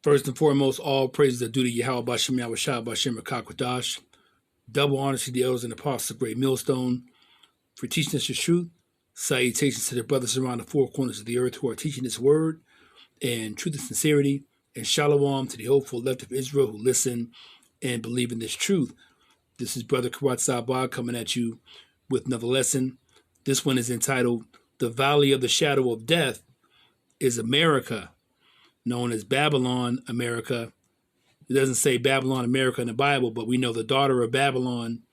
First and foremost, all praises are due to Yahweh Bashem Yahushua Bashem Rakakwadash. Double honors to the elders and apostles of Great Millstone for teaching us the truth. Salutations to the brothers around the four corners of the earth who are teaching this word and truth and sincerity. And shalom to the hopeful left of Israel who listen and believe in this truth. This is Brother Karat Sabah coming at you with another lesson. This one is entitled, The Valley of the Shadow of Death is America, known as Babylon, America. It doesn't say Babylon, America in the Bible, but we know the daughter of Babylon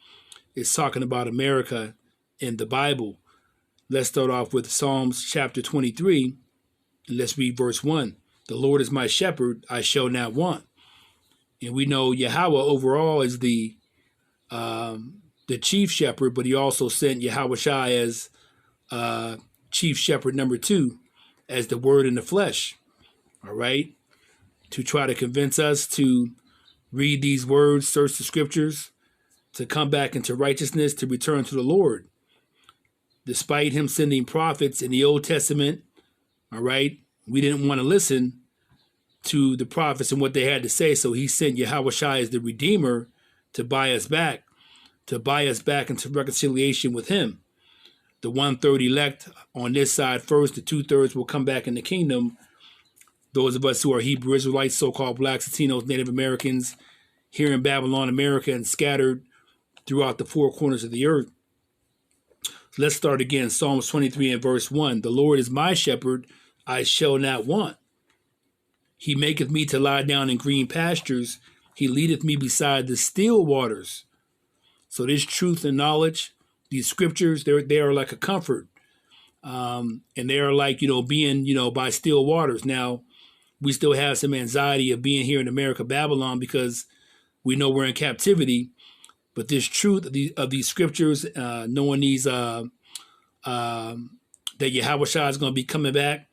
is talking about America in the Bible. Let's start off with Psalms chapter 23, and let's read verse 1. The Lord is my shepherd, I shall not want. And we know Yahweh overall is the chief shepherd, but he also sent Yahushua as chief shepherd number 2 as the word in the flesh. All right, to try to convince us to read these words, search the scriptures, to come back into righteousness, to return to the Lord. Despite him sending prophets in the Old Testament, all right, we didn't want to listen to the prophets and what they had to say, so he sent Yahushua as the Redeemer to buy us back into reconciliation with him. The 1/3 elect on this side first, the 2/3 will come back in the kingdom. Those of us who are Hebrew Israelites, so-called blacks, Latinos, Native Americans, here in Babylon, America, and scattered throughout the four corners of the earth. Let's start again. Psalms 23 and verse 1. The Lord is my shepherd, I shall not want. He maketh me to lie down in green pastures. He leadeth me beside the still waters. So this truth and knowledge, these scriptures, they are like a comfort. And they are like, being, by still waters. Now, we still have some anxiety of being here in America, Babylon, because we know we're in captivity. But this truth of these scriptures, knowing these that Yahushua is going to be coming back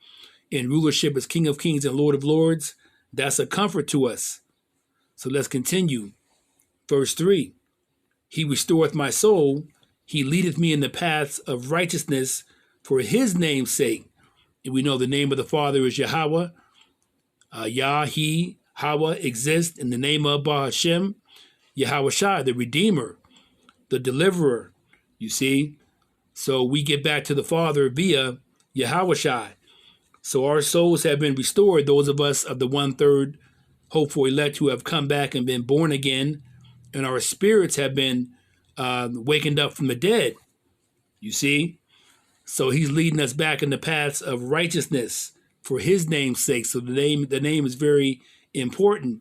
in rulership as King of Kings and Lord of Lords, that's a comfort to us. So let's continue. Verse 3, He restoreth my soul. He leadeth me in the paths of righteousness for his name's sake. And we know the name of the Father is Yahweh. He, Hawa exists in the name of Bahashem, Yahushua, the Redeemer, the Deliverer, you see. So we get back to the Father via Yahushua. So our souls have been restored, those of us of the 1/3 hopeful elect who have come back and been born again, and our spirits have been wakened up from the dead, you see. So he's leading us back in the paths of righteousness for his name's sake. So the name is very important.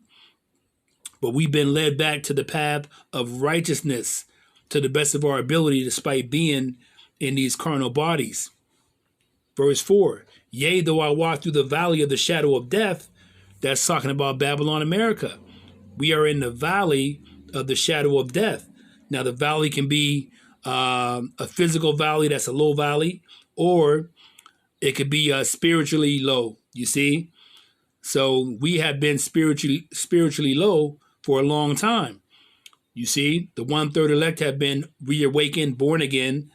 But we've been led back to the path of righteousness to the best of our ability, despite being in these carnal bodies. Verse 4, Yea, though I walk through the valley of the shadow of death, that's talking about Babylon, America. We are in the valley of the shadow of death. Now, the valley can be a physical valley, that's a low valley, or it could be spiritually low, you see. So we have been spiritually low for a long time. You see, the 1/3 elect have been reawakened, born again,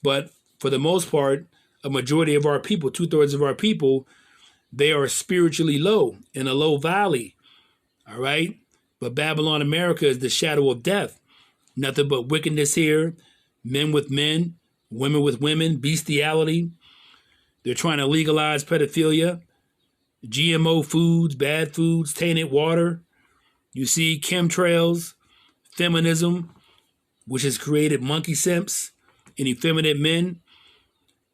but for the most part, a majority of our people, 2/3 of our people, they are spiritually low, in a low valley, all right? But Babylon, America is the shadow of death. Nothing but wickedness here, men with men, women with women, bestiality. They're trying to legalize pedophilia, GMO foods, bad foods, tainted water. You see chemtrails, feminism, which has created monkey simps and effeminate men,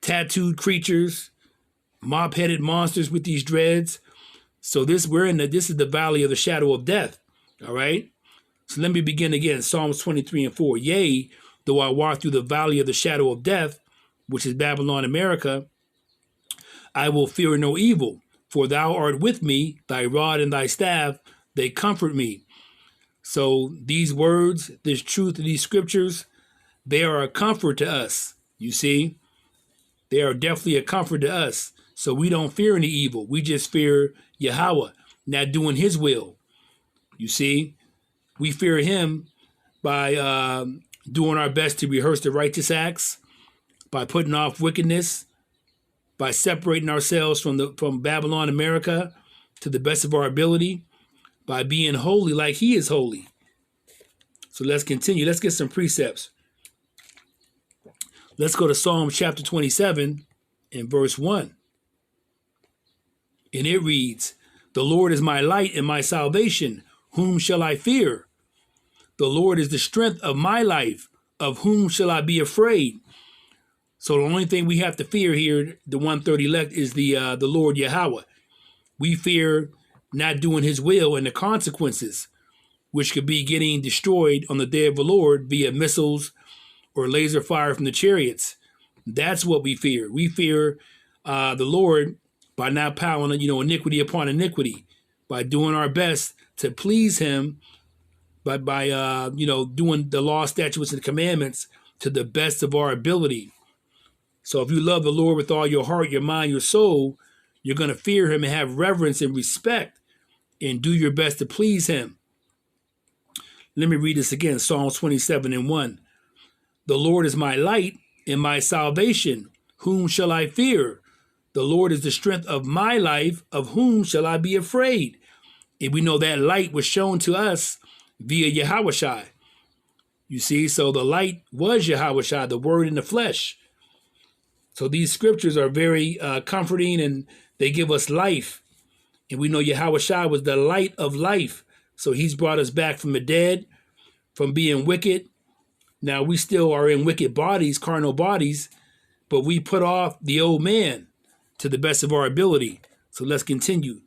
tattooed creatures, mop-headed monsters with these dreads. So this is the valley of the shadow of death. All right. So let me begin again. Psalms 23 and 4. Yea, though I walk through the valley of the shadow of death, which is Babylon, America, I will fear no evil, for thou art with me, thy rod and thy staff, they comfort me. So these words, this truth of these scriptures, they are a comfort to us. You see, they are definitely a comfort to us. So we don't fear any evil. We just fear Yahweh, not doing his will. You see, we fear him by doing our best to rehearse the righteous acts, by putting off wickedness, by separating ourselves from Babylon, America, to the best of our ability by being holy like he is holy. So let's continue. Let's get some precepts. Let's go to Psalm chapter 27 and verse 1. And it reads, "The Lord is my light and my salvation. Whom shall I fear? The Lord is the strength of my life. Of whom shall I be afraid?" So the only thing we have to fear here, the 1/3 elect, is the Lord Yahweh. We fear not doing his will and the consequences, which could be getting destroyed on the day of the Lord via missiles or laser fire from the chariots. That's what we fear. We fear the Lord by not piling, iniquity upon iniquity, by doing our best to please him, by doing the law, statutes, and commandments to the best of our ability. So if you love the Lord with all your heart, your mind, your soul, you're going to fear him and have reverence and respect and do your best to please him. Let me read this again, Psalm 27 and 1. "The Lord is my light and my salvation. Whom shall I fear? The Lord is the strength of my life. Of whom shall I be afraid?" And we know that light was shown to us via Yahawashi. You see, so the light was Yahawashi, the word in the flesh. So these scriptures are very comforting, and they give us life. And we know Yahawashi was the light of life. So he's brought us back from the dead, from being wicked. Now we still are in wicked bodies, carnal bodies, but we put off the old man to the best of our ability. So let's continue.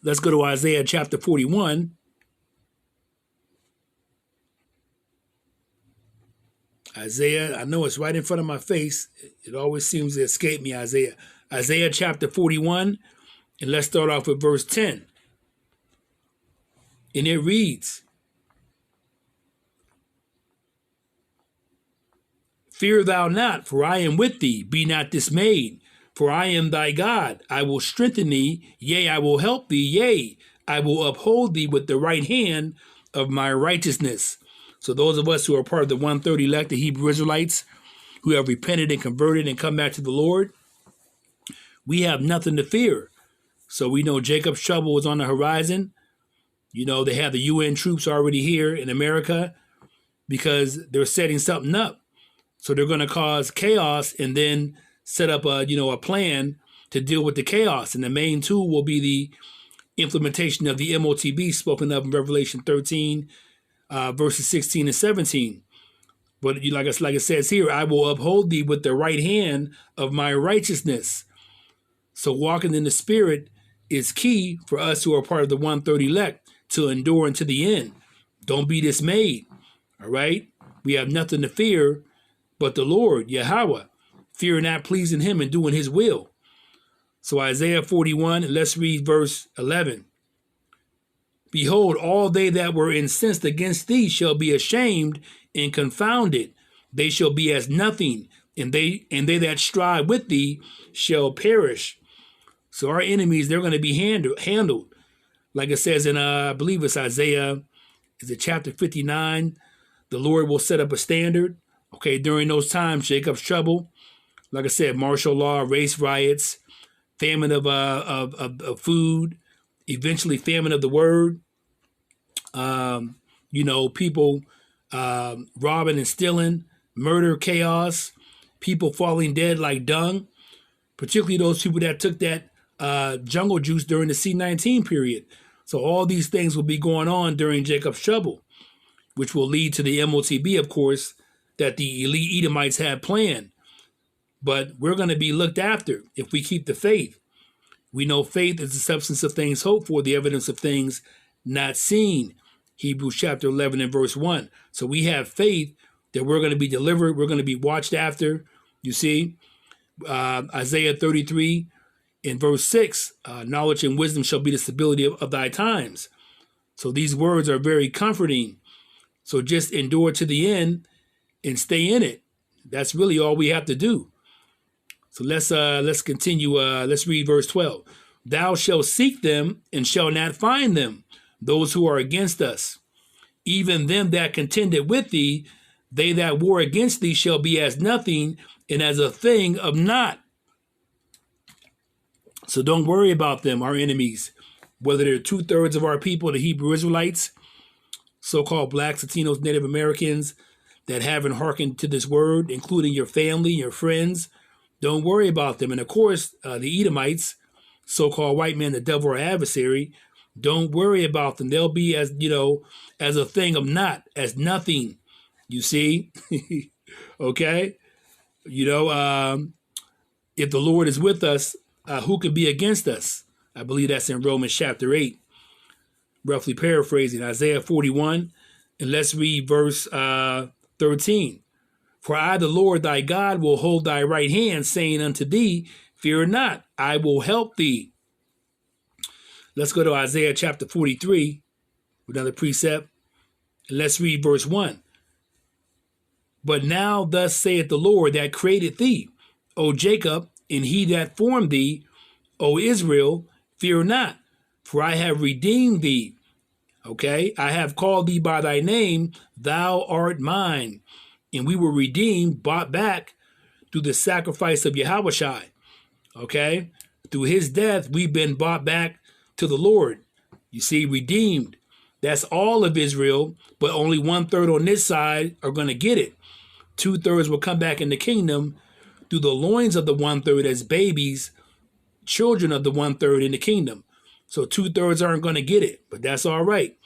Let's go to Isaiah chapter 41. Isaiah, I know it's right in front of my face. It always seems to escape me, Isaiah. Isaiah chapter 41, and let's start off with verse 10. And it reads, "Fear thou not, for I am with thee. Be not dismayed, for I am thy God. I will strengthen thee, yea, I will help thee, yea, I will uphold thee with the right hand of my righteousness." So those of us who are part of the 1/3 elect, the Hebrew Israelites, who have repented and converted and come back to the Lord, we have nothing to fear. So we know Jacob's trouble is on the horizon. They have the UN troops already here in America because they're setting something up. So they're going to cause chaos and then set up a plan to deal with the chaos. And the main tool will be the implementation of the MOTB spoken of in Revelation 13, verses 16 and 17. But like it says here, "I will uphold thee with the right hand of my righteousness." So walking in the Spirit is key for us who are part of the 1/3 elect to endure unto the end. Don't be dismayed. All right? We have nothing to fear but the Lord, Yahweh. Fear not, pleasing him and doing his will. So Isaiah 41, and let's read verse 11. "Behold, all they that were incensed against thee shall be ashamed and confounded. They shall be as nothing, and they that strive with thee shall perish." So our enemies, they're going to be handled. Like it says in, I believe it's Isaiah, is it chapter 59? The Lord will set up a standard. Okay, during those times, Jacob's trouble, like I said, martial law, race riots, famine of food, eventually famine of the word. People robbing and stealing, murder, chaos, people falling dead like dung, particularly those people that took that jungle juice during the C-19 period. So all these things will be going on during Jacob's trouble, which will lead to the MOTB, of course, that the elite Edomites had planned. But we're going to be looked after if we keep the faith. We know faith is the substance of things hoped for, the evidence of things not seen. Hebrews chapter 11 and verse 1. So we have faith that we're going to be delivered. We're going to be watched after. You see, Isaiah 33 in verse 6, knowledge and wisdom shall be the stability of thy times. So these words are very comforting. So just endure to the end and stay in it. That's really all we have to do. So let's continue. Let's read verse 12. "Thou shalt seek them and shalt not find them, those who are against us. Even them that contended with thee, they that war against thee shall be as nothing and as a thing of naught." So don't worry about them, our enemies, whether they're 2/3 of our people, the Hebrew Israelites, so-called blacks, Latinos, Native Americans that haven't hearkened to this word, including your family, your friends. Don't worry about them. And of course, the Edomites, so-called white men, the devil or adversary, don't worry about them. They'll be as, as a thing of naught, as nothing, you see? Okay? If the Lord is with us, who could be against us? I believe that's in Romans chapter 8, roughly paraphrasing Isaiah 41. And let's read verse 13. For I, the Lord thy God, will hold thy right hand, saying unto thee, fear not, I will help thee. Let's go to Isaiah chapter 43, another precept. And let's read verse 1. But now thus saith the Lord that created thee, O Jacob, and he that formed thee, O Israel, fear not, for I have redeemed thee. Okay, I have called thee by thy name, thou art mine. And we were redeemed, bought back through the sacrifice of Yahushua. Okay, through his death, we've been bought back to the Lord. You see, redeemed. That's all of Israel, but only 1/3 on this side are going to get it. 2/3 will come back in the kingdom through the loins of the 1/3 as babies, children of the 1/3 in the kingdom. So 2/3 aren't going to get it, but that's all right.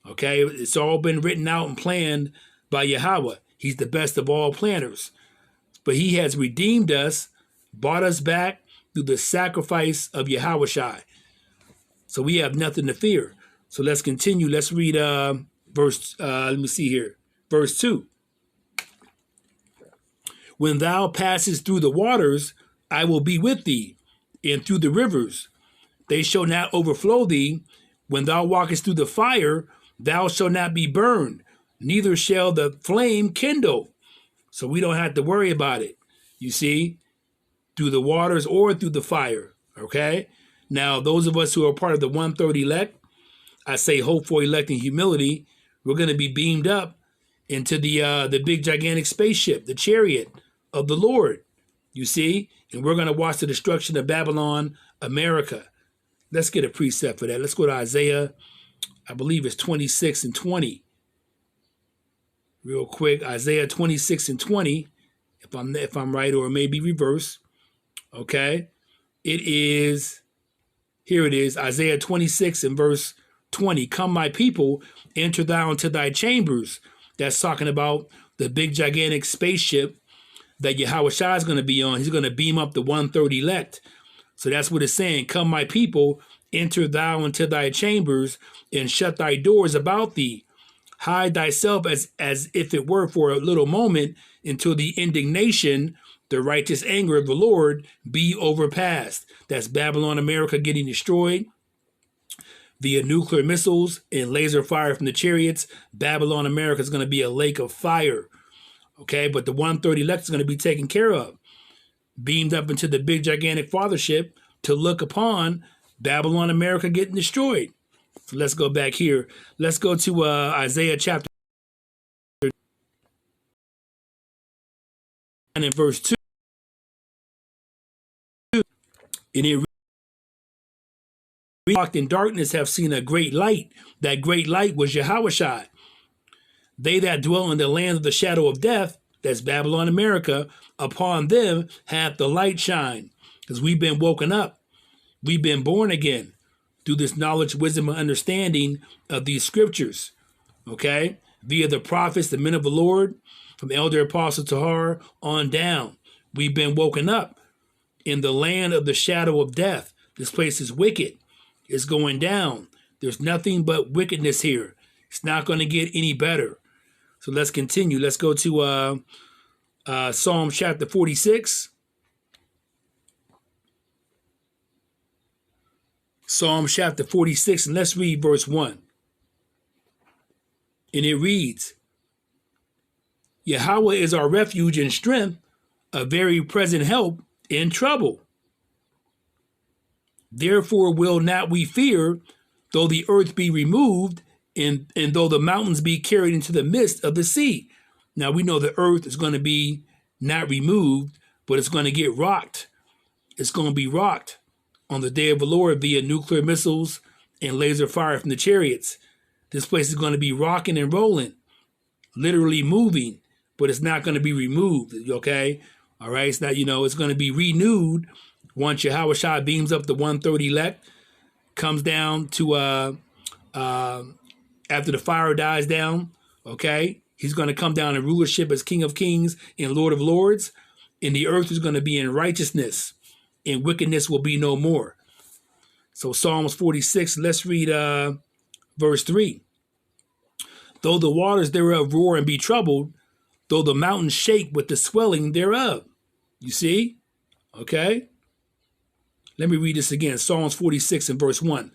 Okay, it's all been written out and planned by Yahweh. He's the best of all planners. But he has redeemed us, bought us back through the sacrifice of Yahushua. So we have nothing to fear. So let's continue. Let's read verse 2. When thou passest through the waters, I will be with thee, and through the rivers, they shall not overflow thee. When thou walkest through the fire, thou shalt not be burned, neither shall the flame kindle. So we don't have to worry about it, you see, through the waters or through the fire, okay? Now, those of us who are part of the 1/3 elect, I say hope for elect and humility, we're going to be beamed up into the big gigantic spaceship, the chariot of the Lord, you see? And we're going to watch the destruction of Babylon, America. Let's get a precept for that. Let's go to Isaiah, I believe it's 26 and 20. Real quick, Isaiah 26 and 20, if I'm right, or maybe reverse. Okay. Here it is, Isaiah 26 and verse 20. Come, my people, enter thou into thy chambers. That's talking about the big gigantic spaceship that Yahushua is going to be on. He's going to beam up the 1/3 elect. So that's what it's saying. Come, my people, enter thou into thy chambers, and shut thy doors about thee. Hide thyself as if it were for a little moment, until the indignation, the righteous anger of the Lord be overpassed. That's Babylon, America getting destroyed via nuclear missiles and laser fire from the chariots. Babylon, America is going to be a lake of fire. Okay, but the 1/3 elect is going to be taken care of, beamed up into the big gigantic fathership to look upon Babylon, America getting destroyed. So let's go back here. Let's go to Isaiah chapter 9 and verse 2. And it walked in darkness have seen a great light. That great light was Yahushua. They that dwell in the land of the shadow of death, that's Babylon, America, upon them hath the light shine. Because we've been woken up. We've been born again through this knowledge, wisdom, and understanding of these scriptures. Okay? Via the prophets, the men of the Lord, from Elder Apostle Tahar on down. We've been woken up in the land of the shadow of death. This place is wicked. It's going down. There's nothing but wickedness here. It's not going to get any better. So let's continue. Let's go to Psalm chapter 46. Psalm chapter 46, and let's read verse 1. And it reads, Yahweh is our refuge and strength, a very present help in trouble. Therefore will not we fear, though the earth be removed, and though the mountains be carried into the midst of the sea. Now we know the earth is going to be not removed, but it's going to get rocked. It's going to be rocked. on the day of the Lord via nuclear missiles and laser fire from the chariots. This place is going to be rocking and rolling, literally moving, but it's not going to be removed, okay? All right, it's not, it's going to be renewed once Yahweh Shai beams up the 1/3 elect, comes down to, after the fire dies down, okay? He's going to come down in rulership as King of Kings and Lord of Lords, and the earth is going to be in righteousness, and wickedness will be no more. So Psalms 46, let's read verse 3. Though the waters thereof roar and be troubled, though the mountains shake with the swelling thereof. You see? Okay? Let me read this again. Psalms 46 and verse 1.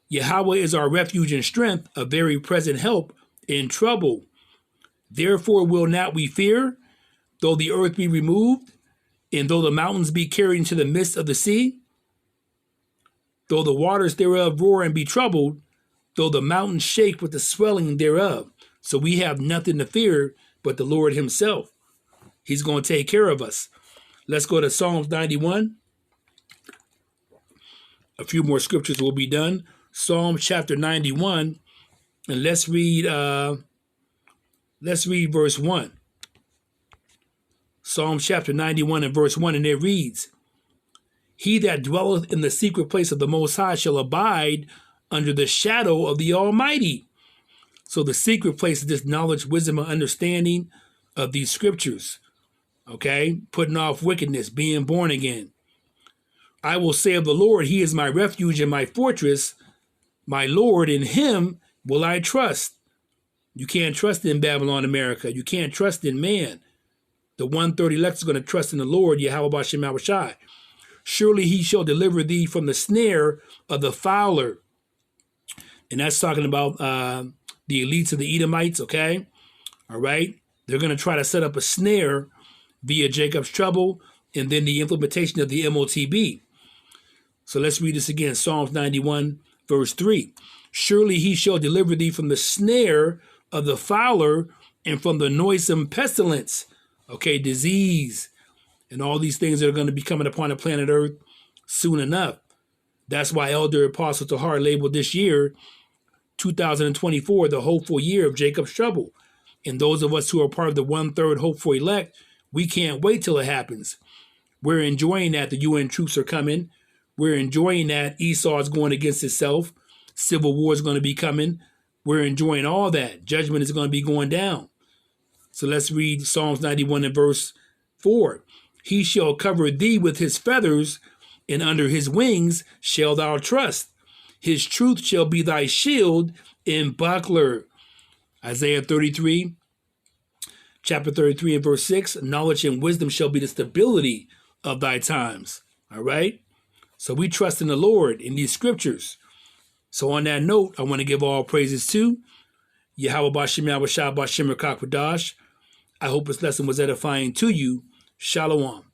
Yahweh is our refuge and strength, a very present help in trouble. Therefore will not we fear, though the earth be removed, and though the mountains be carried into the midst of the sea, though the waters thereof roar and be troubled, though the mountains shake with the swelling thereof. So we have nothing to fear but the Lord himself. He's going to take care of us. Let's go to Psalms 91. A few more scriptures will be done. Psalm chapter 91, and let's read verse 1. Psalm chapter 91 and verse 1, and it reads, He that dwelleth in the secret place of the Most High shall abide under the shadow of the Almighty. So the secret place is this knowledge, wisdom, and understanding of these scriptures. Okay? Putting off wickedness, being born again. I will say of the Lord, He is my refuge and my fortress. My Lord, in Him will I trust. You can't trust in Babylon, America. You can't trust in man. The 1/3 elect is going to trust in the Lord, Yahweh Bashem Yahushai. Surely He shall deliver thee from the snare of the fowler. And that's talking about the elites of the Edomites, okay? All right? They're going to try to set up a snare via Jacob's trouble and then the implementation of the MOTB. So let's read this again. Psalms 91, verse 3. Surely He shall deliver thee from the snare of the fowler and from the noisome pestilence. Okay, disease and all these things that are going to be coming upon the planet Earth soon enough. That's why Elder Apostle Tahar labeled this year, 2024, the hopeful year of Jacob's trouble. And those of us who are part of the 1/3 hopeful elect, we can't wait till it happens. We're enjoying that the UN troops are coming. We're enjoying that Esau is going against itself. Civil war is going to be coming. We're enjoying all that. Judgment is going to be going down. So let's read Psalms 91 and verse 4. He shall cover thee with his feathers, and under his wings shalt thou trust. His truth shall be thy shield and buckler. Isaiah 33, chapter 33 and verse 6. Knowledge and wisdom shall be the stability of thy times. All right? So we trust in the Lord in these scriptures. So on that note, I want to give all praises to Yahweh Bashem Yahushua Bashem Rakak Wadash. I hope this lesson was edifying to you. Shalom.